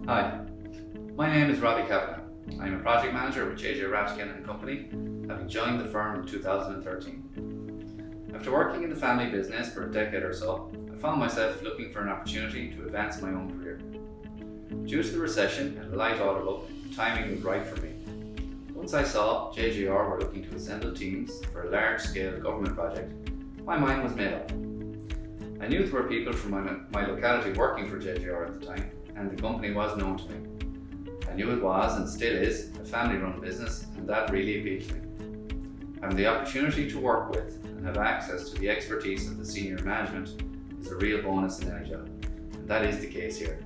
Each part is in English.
Hi, my name is Robbie Kavanagh. I'm a project manager with JJ Rattigan and Company, having joined the firm in 2013. After working in the family business for a decade or so, I found myself looking for an opportunity to advance my own career. Due to the recession and a light order book, timing was right for me. Once I saw JJR were looking to assemble teams for a large-scale government project, my mind was made up. I knew there were people from my locality working for JJR at the time, and the company was known to me. I knew it was, and still is, a family-run business, and that really appealed to me. Having the opportunity to work with and have access to the expertise of the senior management is a real bonus in any job, and that is the case here.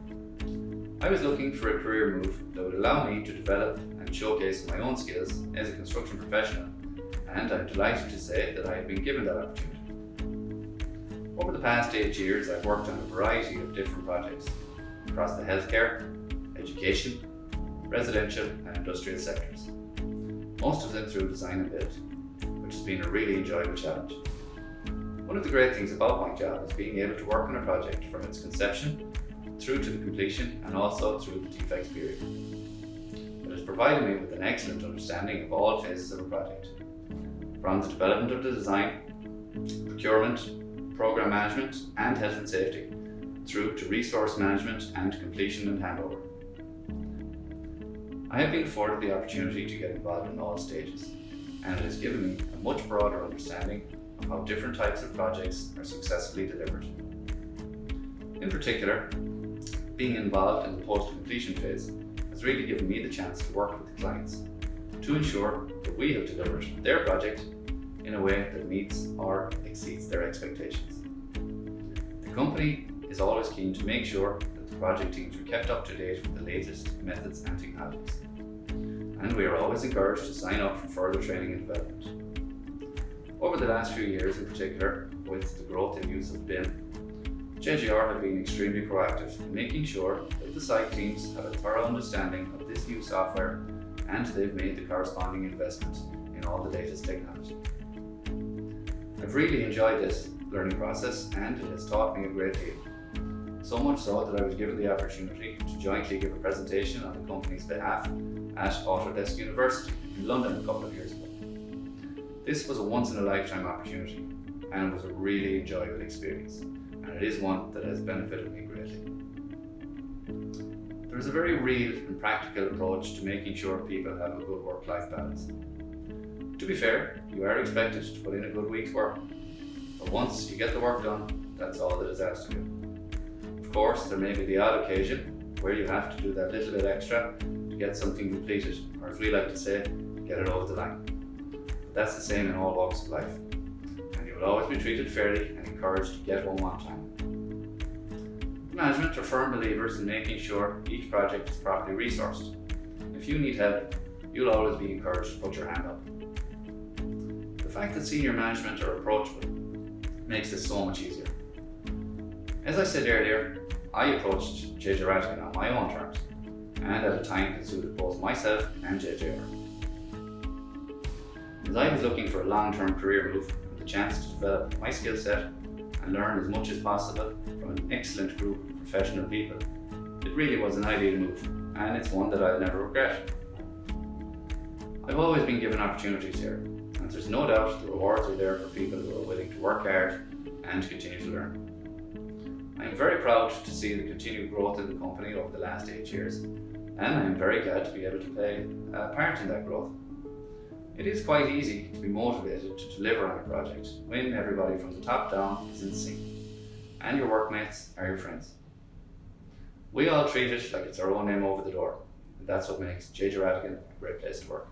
I was looking for a career move that would allow me to develop and showcase my own skills as a construction professional, and I'm delighted to say that I have been given that opportunity. Over the past 8 years, I've worked on a variety of different projects across the healthcare, education, residential and industrial sectors. Most of them through design and build, which has been a really enjoyable challenge. One of the great things about my job is being able to work on a project from its conception through to the completion and also through the defects period. It has provided me with an excellent understanding of all phases of a project, from the development of the design, procurement, program management and health and safety, through to resource management and completion and handover. I have been afforded the opportunity to get involved in all stages, and it has given me a much broader understanding of how different types of projects are successfully delivered. In particular, being involved in the post-completion phase has really given me the chance to work with the clients to ensure that we have delivered their project in a way that meets or exceeds their expectations. The company is always keen to make sure that the project teams are kept up to date with the latest methods and technologies, and we are always encouraged to sign up for further training and development. Over the last few years in particular, with the growth in use of BIM, JGR have been extremely proactive in making sure that the site teams have a thorough understanding of this new software, and they've made the corresponding investment in all the latest technology. I've really enjoyed this learning process, and it has taught me a great deal. So much so that I was given the opportunity to jointly give a presentation on the company's behalf at Autodesk University in London a couple of years ago. This was a once-in-a-lifetime opportunity, and it was a really enjoyable experience, and it is one that has benefited me greatly. There is a very real and practical approach to making sure people have a good work-life balance. To be fair, you are expected to put in a good week's work, but once you get the work done, that's all that is asked of you. Of course, there may be the odd occasion where you have to do that little bit extra to get something completed, or as we like to say, get it over the line. But that's the same in all walks of life, and you will always be treated fairly and encouraged to get home on time. The management are firm believers in making sure each project is properly resourced. If you need help, you'll always be encouraged to put your hand up. The fact that senior management are approachable makes this so much easier. As I said earlier, I approached JJ Rattigan on my own terms, and at a time that suited both myself and JJR. As I was looking for a long-term career move with the chance to develop my skill set and learn as much as possible from an excellent group of professional people, it really was an ideal move, and it's one that I'll never regret. I've always been given opportunities here, and there's no doubt the rewards are there for people who are willing to work hard and continue to learn. I am very proud to see the continued growth in the company over the last 8 years, and I am very glad to be able to play a part in that growth. It is quite easy to be motivated to deliver on a project when everybody from the top down is in sync, and your workmates are your friends. We all treat it like it's our own name over the door, and that's what makes JJ Rattigan a great place to work.